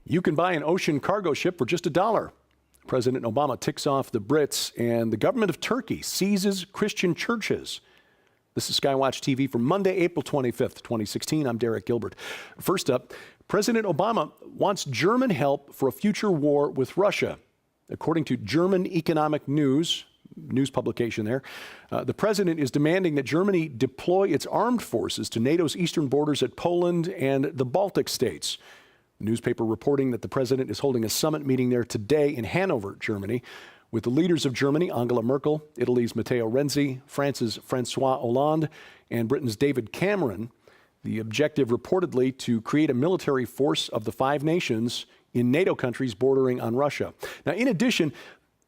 You can buy an ocean cargo ship for just $1. President Obama ticks off the Brits, and the government of Turkey seizes Christian churches. This is SkyWatchTV for Monday, April 25th, 2016. I'm Derek Gilbert. First up, President Obama wants German help for a future war with Russia. According to German Economic News publication there, the president is demanding that Germany deploy its armed forces to NATO's eastern borders at Poland and the Baltic states. The newspaper reporting that the president is holding a summit meeting there today in Hanover, Germany, with the leaders of Germany, Angela Merkel, Italy's Matteo Renzi, France's François Hollande, and Britain's David Cameron. The objective reportedly to create a military force of the 5 nations in NATO countries bordering on Russia. Now, in addition,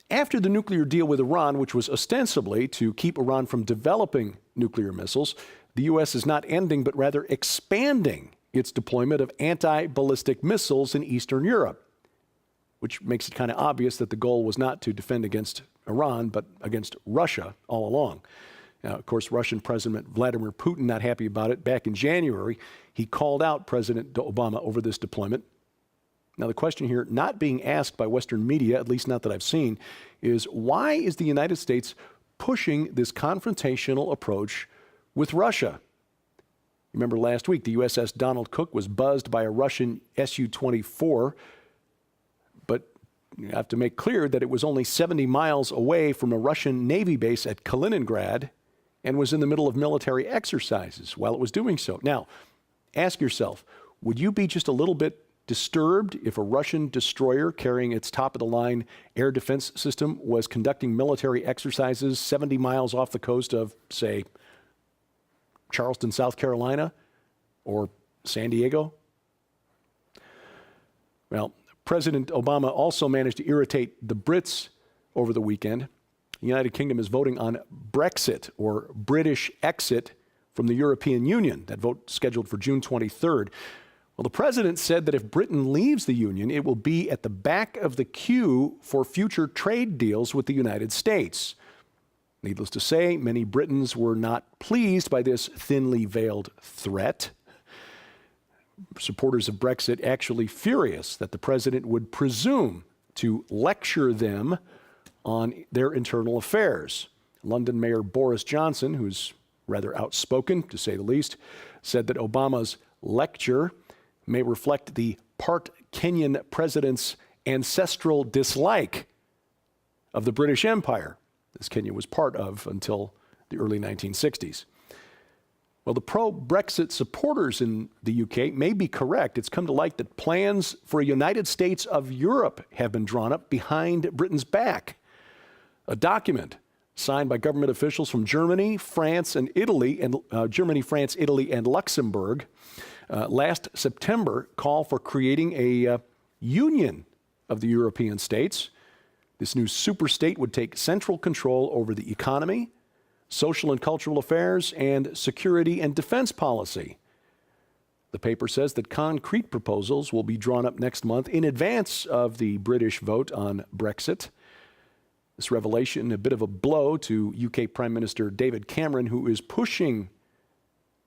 after the nuclear deal with Iran, which was ostensibly to keep Iran from developing nuclear missiles, the U.S. is not ending but rather expanding its deployment of anti-ballistic missiles in Eastern Europe, which makes it kind of obvious that the goal was not to defend against Iran, but against Russia all along. Now, of course, Russian President Vladimir Putin not happy about it. Back in January, he called out President Obama over this deployment. Now, the question here, not being asked by Western media, at least not that I've seen, is why is the United States pushing this confrontational approach with Russia? Remember last week, the USS Donald Cook was buzzed by a Russian Su-24, but you have to make clear that it was only 70 miles away from a Russian Navy base at Kaliningrad and was in the middle of military exercises while it was doing so. Now, ask yourself, would you be just a little bit disturbed if a Russian destroyer carrying its top-of-the-line air defense system was conducting military exercises 70 miles off the coast of, say, Charleston, South Carolina, or San Diego? Well, President Obama also managed to irritate the Brits over the weekend. The United Kingdom is voting on Brexit, or British exit from the European Union. That vote scheduled for June 23rd. Well, the president said that if Britain leaves the Union, it will be at the back of the queue for future trade deals with the United States. Needless to say, many Britons were not pleased by this thinly veiled threat. Supporters of Brexit actually furious that the president would presume to lecture them on their internal affairs. London Mayor Boris Johnson, who's rather outspoken, to say the least, said that Obama's lecture may reflect the part Kenyan president's ancestral dislike of the British Empire, as Kenya was part of until the early 1960s. Well, the pro-Brexit supporters in the UK may be correct. It's come to light that plans for a United States of Europe have been drawn up behind Britain's back. A document signed by government officials from Germany, France, and Italy, and Luxembourg last September call for creating a union of the European states. This new superstate would take central control over the economy, social and cultural affairs, and security and defense policy. The paper says that concrete proposals will be drawn up next month in advance of the British vote on Brexit. This revelation, a bit of a blow to UK Prime Minister David Cameron, who is pushing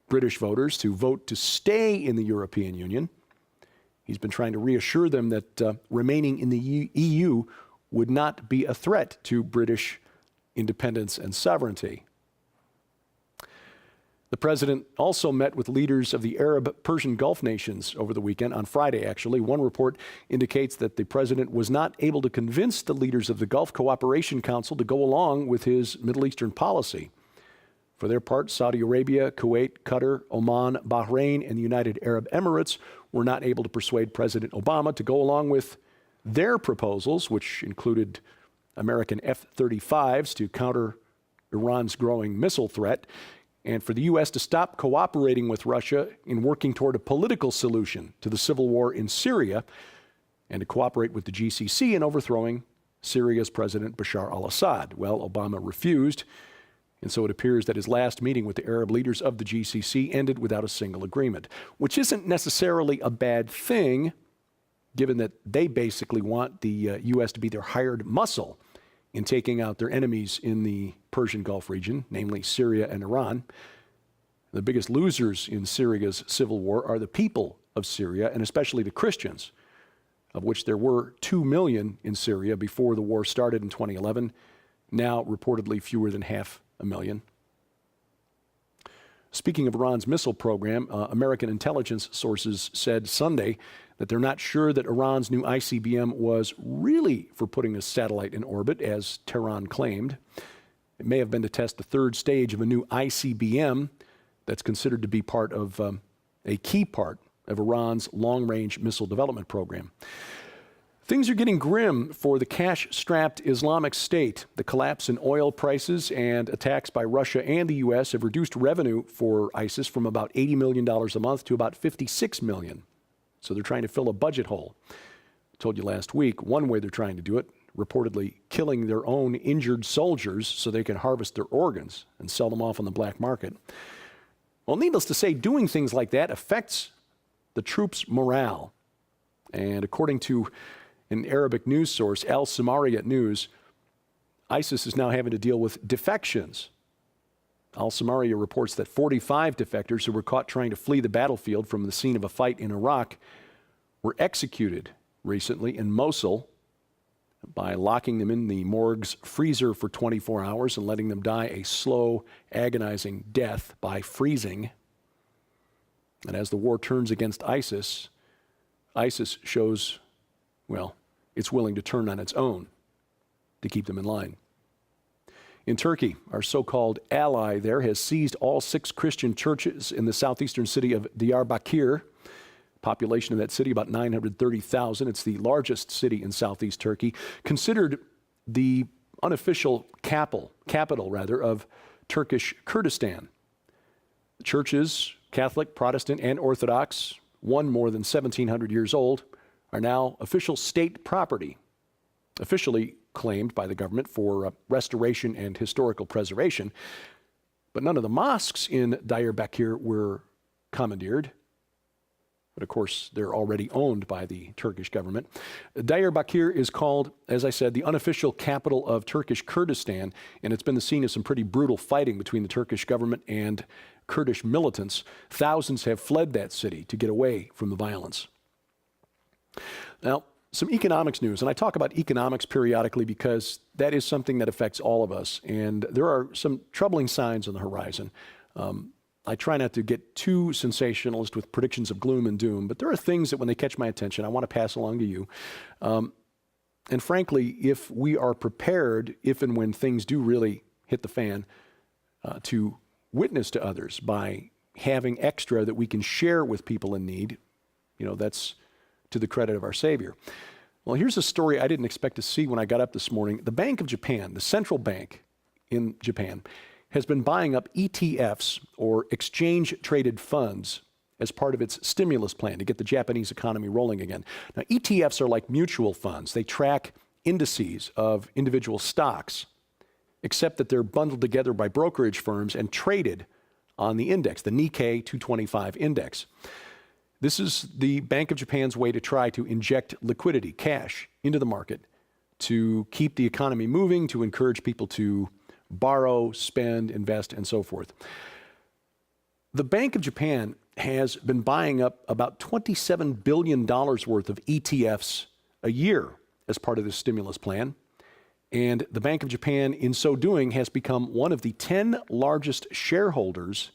British voters to vote to stay in the European Union. He's been trying to reassure them that remaining in the EU would not be a threat to British independence and sovereignty. The president also met with leaders of the Arab Persian Gulf nations over the weekend, on Friday actually. One report indicates that the president was not able to convince the leaders of the Gulf Cooperation Council to go along with his Middle Eastern policy. For their part, Saudi Arabia, Kuwait, Qatar, Oman, Bahrain, and the United Arab Emirates were not able to persuade President Obama to go along with their proposals, which included American F-35s to counter Iran's growing missile threat, and for the U.S. to stop cooperating with Russia in working toward a political solution to the civil war in Syria, and to cooperate with the GCC in overthrowing Syria's President Bashar al-Assad. Well, Obama refused, and so it appears that his last meeting with the Arab leaders of the GCC ended without a single agreement, which isn't necessarily a bad thing, given that they basically want the U.S. to be their hired muscle in taking out their enemies in the Persian Gulf region, namely Syria and Iran. The biggest losers in Syria's civil war are the people of Syria, and especially the Christians. of which there were 2 million in Syria before the war started in 2011, now reportedly fewer than 500,000. Speaking of Iran's missile program, American intelligence sources said Sunday that they're not sure that Iran's new ICBM was really for putting a satellite in orbit, as Tehran claimed. It may have been to test the third stage of a new ICBM that's considered to be part of a key part of Iran's long-range missile development program. Things are getting grim for the cash-strapped Islamic State. The collapse in oil prices and attacks by Russia and the U.S. have reduced revenue for ISIS from about $80 million a month to about $56 million. So they're trying to fill a budget hole. I told you last week, one way they're trying to do it, reportedly killing their own injured soldiers so they can harvest their organs and sell them off on the black market. Well, needless to say, doing things like that affects the troops' morale. And according to an Arabic news source, Al Samariya News, ISIS is now having to deal with defections. Al Samariya reports that 45 defectors who were caught trying to flee the battlefield from the scene of a fight in Iraq were executed recently in Mosul by locking them in the morgue's freezer for 24 hours and letting them die a slow, agonizing death by freezing. And as the war turns against ISIS, ISIS shows, well, it's willing to turn on its own to keep them in line. In Turkey, our so-called ally there has seized all 6 Christian churches in the southeastern city of Diyarbakir. Population of that city, about 930,000. It's the largest city in southeast Turkey, considered the unofficial capital of Turkish Kurdistan. The churches, Catholic, Protestant, and Orthodox, one more than 1,700 years old, are now official state property, officially claimed by the government for restoration and historical preservation. But none of the mosques in Diyarbakir were commandeered. But of course, they're already owned by the Turkish government. Diyarbakir is called, as I said, the unofficial capital of Turkish Kurdistan, and it's been the scene of some pretty brutal fighting between the Turkish government and Kurdish militants. Thousands have fled that city to get away from the violence. Now, some economics news, and I talk about economics periodically because that is something that affects all of us, and there are some troubling signs on the horizon. I try not to get too sensationalist with predictions of gloom and doom, but there are things that when they catch my attention, I want to pass along to you. And frankly, if we are prepared, if and when things do really hit the fan, to witness to others by having extra that we can share with people in need, that's to the credit of our Savior. Well, here's a story I didn't expect to see when I got up this morning. The Bank of Japan, the central bank in Japan, has been buying up ETFs, or exchange-traded funds, as part of its stimulus plan to get the Japanese economy rolling again. Now, ETFs are like mutual funds. They track indices of individual stocks, except that they're bundled together by brokerage firms and traded on the index, the Nikkei 225 index. This is the Bank of Japan's way to try to inject liquidity, cash, into the market to keep the economy moving, to encourage people to borrow, spend, invest, and so forth. The Bank of Japan has been buying up about $27 billion worth of ETFs a year as part of this stimulus plan. And the Bank of Japan, in so doing, has become one of the 10 largest shareholders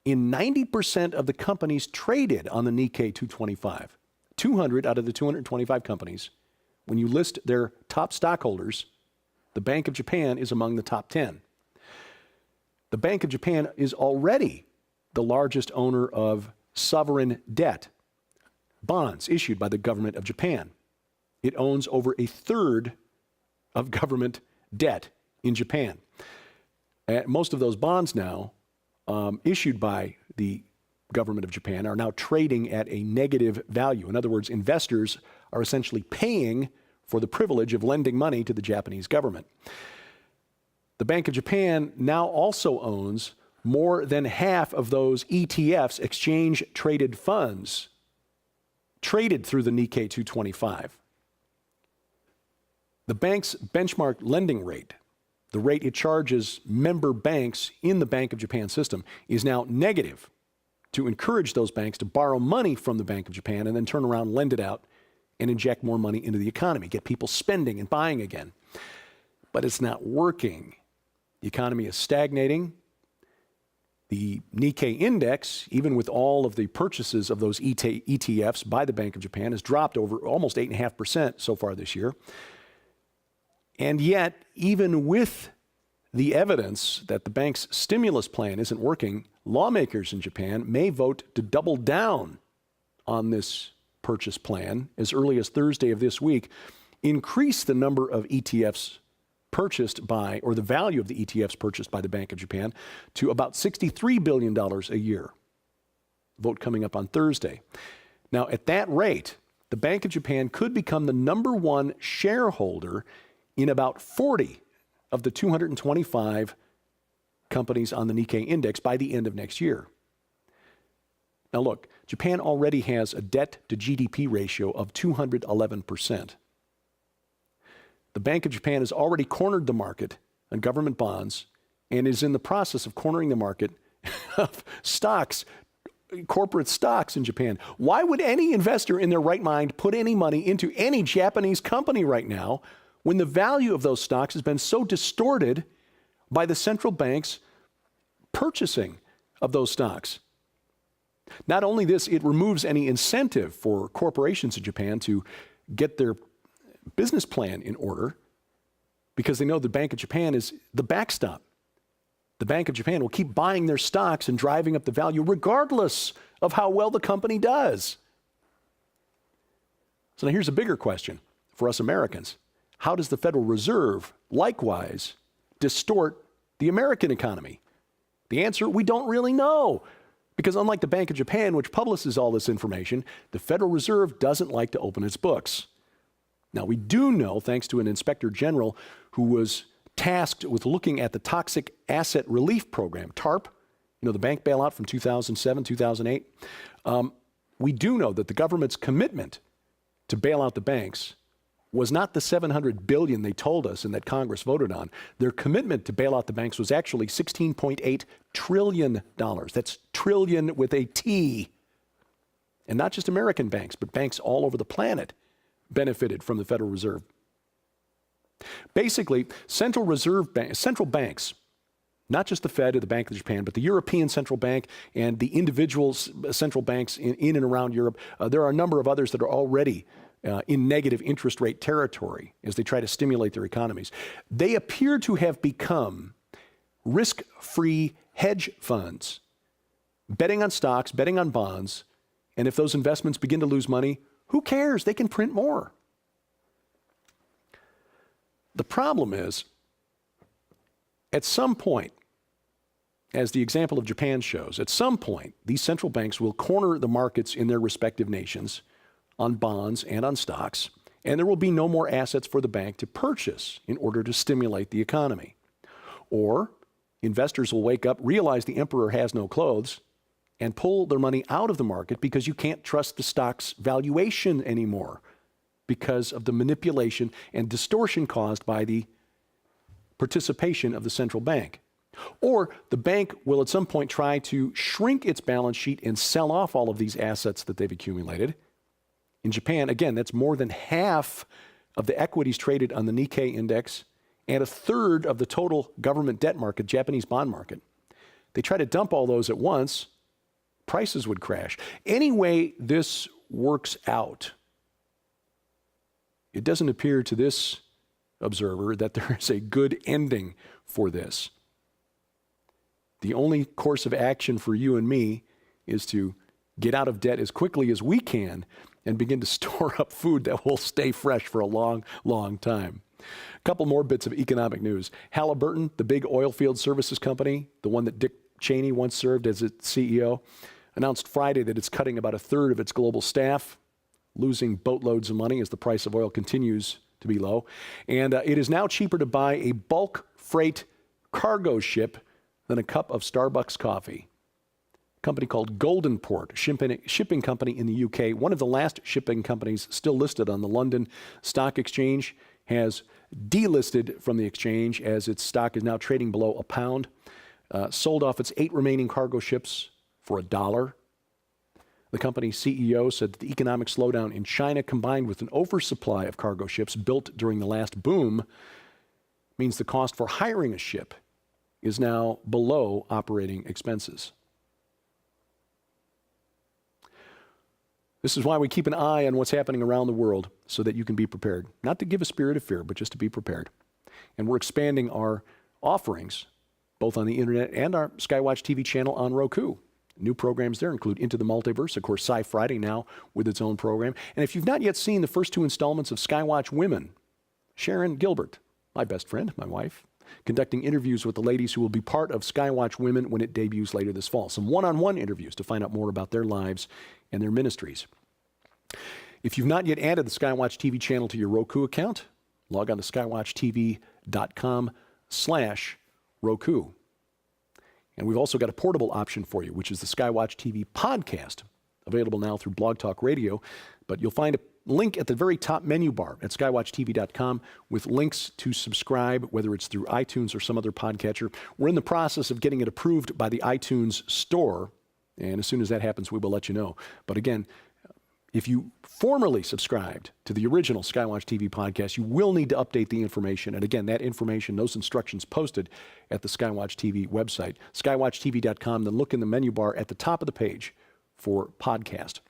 in 90% of the companies traded on the Nikkei 225. 200 out of the 225 companies, when you list their top stockholders, the Bank of Japan is among the top 10. The Bank of Japan is already the largest owner of sovereign debt, bonds issued by the government of Japan. It owns over a third of government debt in Japan. Most of those bonds now, issued by the government of Japan, are now trading at a negative value. In other words, investors are essentially paying for the privilege of lending money to the Japanese government. The Bank of Japan now also owns more than half of those ETFs, exchange-traded funds, traded through the Nikkei 225. The bank's benchmark lending rate, the rate it charges member banks in the Bank of Japan system, is now negative, to encourage those banks to borrow money from the Bank of Japan and then turn around and lend it out and inject more money into the economy, get people spending and buying again. But it's not working. The economy is stagnating. The Nikkei index, even with all of the purchases of those ETFs by the Bank of Japan, has dropped over almost 8.5% so far this year. And yet, even with the evidence that the bank's stimulus plan isn't working, lawmakers in Japan may vote to double down on this purchase plan as early as Thursday of this week, increase the number of ETFs purchased by, or the value of the ETFs purchased by the Bank of Japan to about $63 billion a year. Vote coming up on Thursday. Now, at that rate, the Bank of Japan could become the #1 shareholder in about 40 of the 225 companies on the Nikkei index by the end of next year. Now look, Japan already has a debt to GDP ratio of 211%. The Bank of Japan has already cornered the market on government bonds and is in the process of cornering the market of stocks, corporate stocks in Japan. Why would any investor in their right mind put any money into any Japanese company right now when the value of those stocks has been so distorted by the central bank's purchasing of those stocks? Not only this, it removes any incentive for corporations in Japan to get their business plan in order because they know the Bank of Japan is the backstop. The Bank of Japan will keep buying their stocks and driving up the value regardless of how well the company does. So now here's a bigger question for us Americans. How does the Federal Reserve likewise distort the American economy? The answer, we don't really know. Because unlike the Bank of Japan, which publishes all this information, the Federal Reserve doesn't like to open its books. Now, we do know, thanks to an inspector general who was tasked with looking at the Toxic Asset Relief Program, TARP, the bank bailout from 2007, 2008. We do know that the government's commitment to bail out the banks was not the $700 billion they told us and that Congress voted on. Their commitment to bail out the banks was actually $16.8 trillion. That's trillion with a T. And not just American banks, but banks all over the planet benefited from the Federal Reserve. Basically, central banks, not just the Fed or the Bank of Japan, but the European Central Bank and the individual central banks in and around Europe, there are a number of others that are already in negative interest rate territory as they try to stimulate their economies. They appear to have become risk-free hedge funds, betting on stocks, betting on bonds, and if those investments begin to lose money, who cares? They can print more. The problem is, at some point, as the example of Japan shows, at some point, these central banks will corner the markets in their respective nations on bonds and on stocks, and there will be no more assets for the bank to purchase in order to stimulate the economy. Or investors will wake up, realize the emperor has no clothes, and pull their money out of the market because you can't trust the stock's valuation anymore because of the manipulation and distortion caused by the participation of the central bank. Or the bank will at some point try to shrink its balance sheet and sell off all of these assets that they've accumulated. In Japan, again, that's more than half of the equities traded on the Nikkei index and a third of the total government debt market, Japanese bond market. They try to dump all those at once, prices would crash. Any way this works out, it doesn't appear to this observer that there is a good ending for this. The only course of action for you and me is to get out of debt as quickly as we can and begin to store up food that will stay fresh for a long, long time. A couple more bits of economic news. Halliburton, the big oil field services company, the one that Dick Cheney once served as its CEO, announced Friday that it's cutting about a third of its global staff, losing boatloads of money as the price of oil continues to be low. And it is now cheaper to buy a bulk freight cargo ship than a cup of Starbucks coffee. A company called Golden Port, shipping company in the UK, one of the last shipping companies still listed on the London Stock Exchange, has delisted from the exchange as its stock is now trading below £1. Sold off its 8 remaining cargo ships for $1. The company's CEO said that the economic slowdown in China, combined with an oversupply of cargo ships built during the last boom, means the cost for hiring a ship is now below operating expenses. This is why we keep an eye on what's happening around the world so that you can be prepared. Not to give a spirit of fear, but just to be prepared. And we're expanding our offerings, both on the internet and our SkyWatch TV channel on Roku. New programs there include Into the Multiverse, of course, Sci Friday now with its own program. And if you've not yet seen the first 2 installments of SkyWatch Women, Sharon Gilbert, my best friend, my wife, conducting interviews with the ladies who will be part of SkyWatch Women when it debuts later this fall. Some one-on-one interviews to find out more about their lives and their ministries. If you've not yet added the SkyWatch TV channel to your Roku account, log on to skywatchtv.com/Roku. And we've also got a portable option for you, which is the SkyWatch TV podcast, available now through Blog Talk Radio. But you'll find a link at the very top menu bar at skywatchtv.com with links to subscribe, whether it's through iTunes or some other podcatcher. We're in the process of getting it approved by the iTunes store, and as soon as that happens, we will let you know. But again, if you formerly subscribed to the original SkyWatch TV podcast, you will need to update the information. And again, that information, those instructions posted at the SkyWatch TV website, skywatchtv.com, then look in the menu bar at the top of the page for podcast.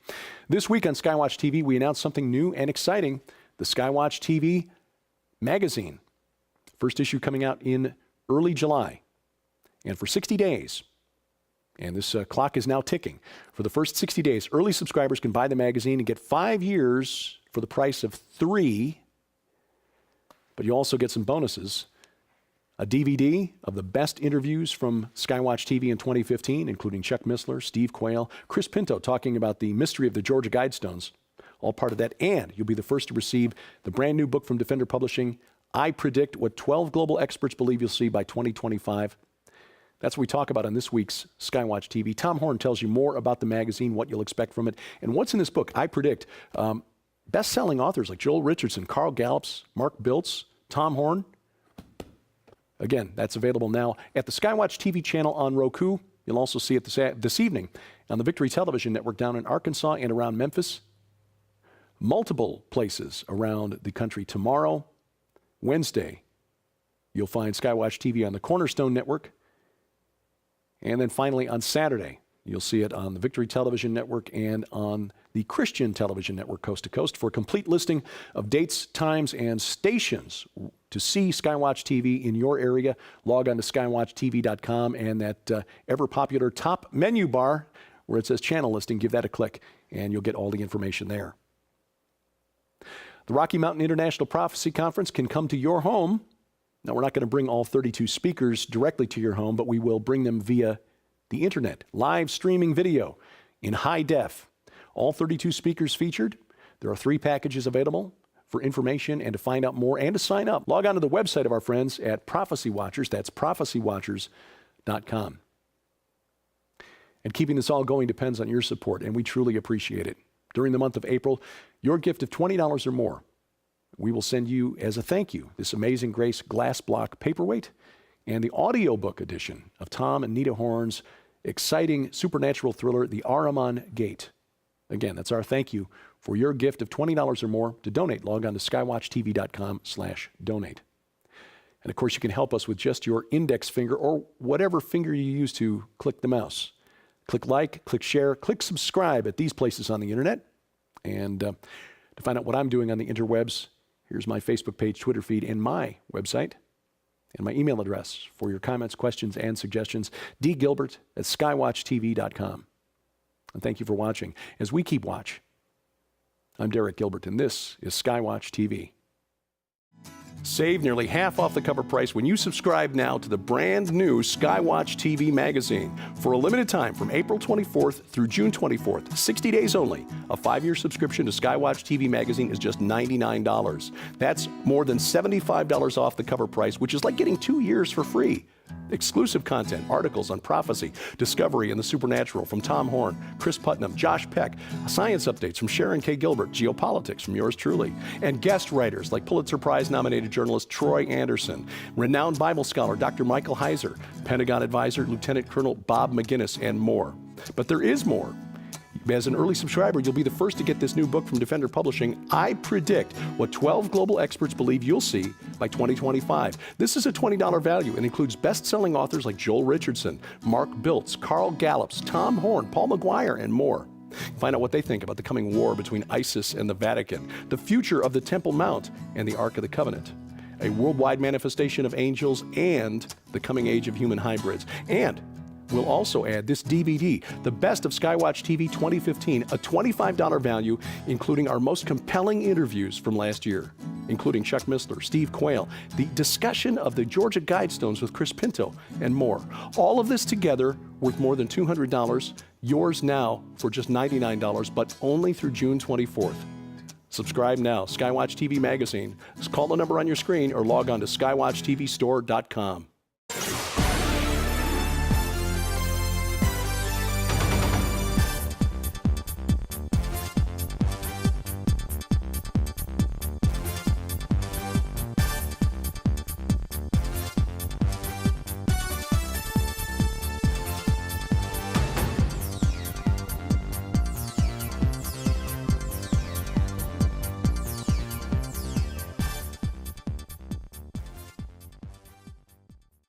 This week on SkyWatch TV, we announced something new and exciting, the SkyWatch TV magazine. First issue coming out in early July. And for 60 days, and this clock is now ticking. For the first 60 days, early subscribers can buy the magazine and get 5 years for the price of 3. But you also get some bonuses. A DVD of the best interviews from SkyWatch TV in 2015, including Chuck Missler, Steve Quayle, Chris Pinto talking about the mystery of the Georgia Guidestones. All part of that. And you'll be the first to receive the brand new book from Defender Publishing, I Predict What 12 Global Experts Believe You'll See by 2025. That's what we talk about on this week's SkyWatch TV. Tom Horn tells you more about the magazine, what you'll expect from it, and what's in this book. I predict best-selling authors like Joel Richardson, Carl Gallups, Mark Biltz, Tom Horn. Again, that's available now at the SkyWatch TV channel on Roku. You'll also see it this evening on the Victory Television Network down in Arkansas and around Memphis. Multiple places around the country tomorrow. Wednesday, you'll find SkyWatch TV on the Cornerstone Network. And then finally on Saturday, you'll see it on the Victory Television Network and on the Christian Television Network coast to coast. For a complete listing of dates, times, and stations to see SkyWatch TV in your area, log on to skywatchtv.com and that ever-popular top menu bar where it says channel listing, give that a click and you'll get all the information there. The Rocky Mountain International Prophecy Conference can come to your home. Now, we're not going to bring all 32 speakers directly to your home, but we will bring them via the internet, live streaming video in high def. All 32 speakers featured. There are 3 packages available. For information and to find out more and to sign up, log on to the website of our friends at Prophecy Watchers. That's prophecywatchers.com. And keeping this all going depends on your support, and we truly appreciate it. During the month of April, your gift of $20 or more, we will send you as a thank you this Amazing Grace glass block paperweight and the audiobook edition of Tom and Nita Horn's exciting supernatural thriller, The Ahriman Gate. Again, that's our thank you for your gift of $20 or more. To donate, log on to skywatchtv.com/donate. And of course, you can help us with just your index finger or whatever finger you use to click the mouse. Click like, click share, click subscribe at these places on the internet. And to find out what I'm doing on the interwebs, here's my Facebook page, Twitter feed, and my website, and my email address for your comments, questions, and suggestions, dgilbert@skywatchtv.com. And thank you for watching. As we keep watch, I'm Derek Gilbert, and this is SkyWatch TV. Save nearly half off the cover price when you subscribe now to the brand new SkyWatch TV magazine. For a limited time from April 24th through June 24th, 60 days only, a 5-year subscription to SkyWatch TV magazine is just $99. That's more than $75 off the cover price, which is like getting 2 years for free. Exclusive content, articles on prophecy, discovery, and the supernatural from Tom Horn, Chris Putnam, Josh Peck, science updates from Sharon K. Gilbert, geopolitics from yours truly, and guest writers like Pulitzer Prize-nominated journalist Troy Anderson, renowned Bible scholar Dr. Michael Heiser, Pentagon advisor Lieutenant Colonel Bob McGinnis, and more. But there is more. As an early subscriber, you'll be the first to get this new book from Defender Publishing. I predict what 12 global experts believe you'll see by 2025. This is a $20 value and includes best-selling authors like Joel Richardson, Mark Biltz, Carl Gallups, Tom Horn, Paul McGuire, and more. Find out what they think about the coming war between ISIS and the Vatican, the future of the Temple Mount and the Ark of the Covenant, a worldwide manifestation of angels, and the coming age of human hybrids. And we'll also add this DVD, The Best of SkyWatch TV 2015, a $25 value, including our most compelling interviews from last year, including Chuck Missler, Steve Quayle, the discussion of the Georgia Guidestones with Chris Pinto, and more. All of this together worth more than $200, yours now for just $99, but only through June 24th. Subscribe now, SkyWatch TV Magazine. Call the number on your screen or log on to skywatchtvstore.com.